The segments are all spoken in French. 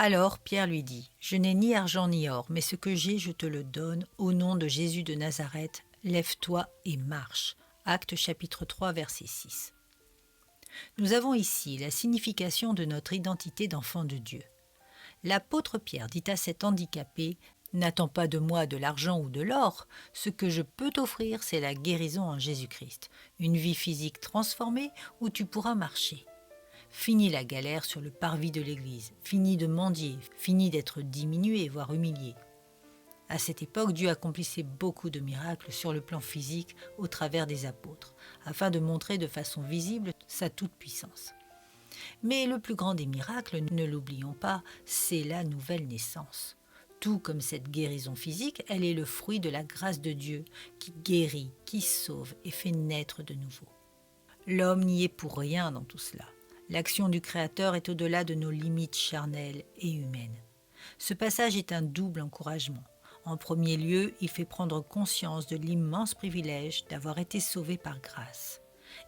Alors Pierre lui dit, « Je n'ai ni argent ni or, mais ce que j'ai, je te le donne. Au nom de Jésus de Nazareth, lève-toi et marche. » Actes chapitre 3, verset 6. Nous avons ici la signification de notre identité d'enfant de Dieu. L'apôtre Pierre dit à cet handicapé, « N'attends pas de moi de l'argent ou de l'or, ce que je peux t'offrir, c'est la guérison en Jésus-Christ, une vie physique transformée où tu pourras marcher. Fini la galère sur le parvis de l'Église, fini de mendier, fini d'être diminué, voire humilié. » À cette époque, Dieu accomplissait beaucoup de miracles sur le plan physique au travers des apôtres, afin de montrer de façon visible sa toute-puissance. Mais le plus grand des miracles, ne l'oublions pas, c'est la nouvelle naissance. Tout comme cette guérison physique, elle est le fruit de la grâce de Dieu qui guérit, qui sauve et fait naître de nouveau. L'homme n'y est pour rien dans tout cela. L'action du Créateur est au-delà de nos limites charnelles et humaines. Ce passage est un double encouragement. En premier lieu, il fait prendre conscience de l'immense privilège d'avoir été sauvé par grâce.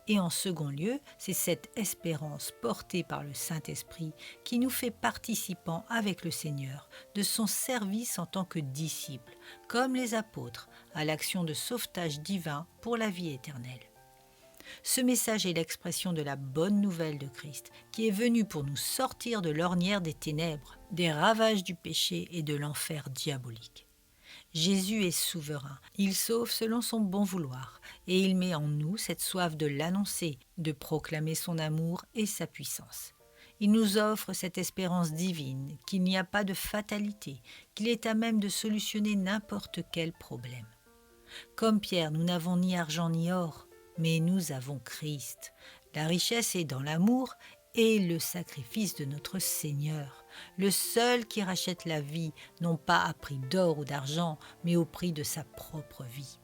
Et en second lieu, c'est cette espérance portée par le Saint-Esprit qui nous fait participants avec le Seigneur de son service en tant que disciples, comme les apôtres, à l'action de sauvetage divin pour la vie éternelle. Ce message est l'expression de la bonne nouvelle de Christ, qui est venu pour nous sortir de l'ornière des ténèbres, des ravages du péché et de l'enfer diabolique. Jésus est souverain, il sauve selon son bon vouloir, et il met en nous cette soif de l'annoncer, de proclamer son amour et sa puissance. Il nous offre cette espérance divine, qu'il n'y a pas de fatalité, qu'il est à même de solutionner n'importe quel problème. Comme Pierre, nous n'avons ni argent ni or, mais nous avons Christ. La richesse est dans l'amour et le sacrifice de notre Seigneur, le seul qui rachète la vie, non pas à prix d'or ou d'argent, mais au prix de sa propre vie.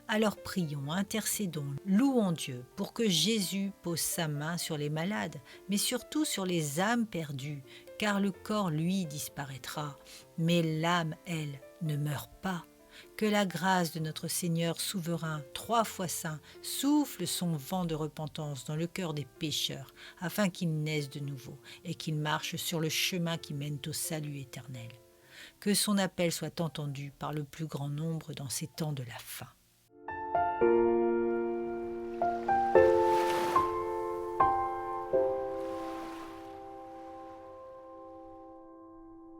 Alors prions, intercédons, louons Dieu pour que Jésus pose sa main sur les malades, mais surtout sur les âmes perdues, car le corps, lui, disparaîtra, mais l'âme, elle, ne meurt pas. Que la grâce de notre Seigneur souverain, 3 fois saint, souffle son vent de repentance dans le cœur des pécheurs, afin qu'ils naissent de nouveau et qu'ils marchent sur le chemin qui mène au salut éternel. Que son appel soit entendu par le plus grand nombre dans ces temps de la fin.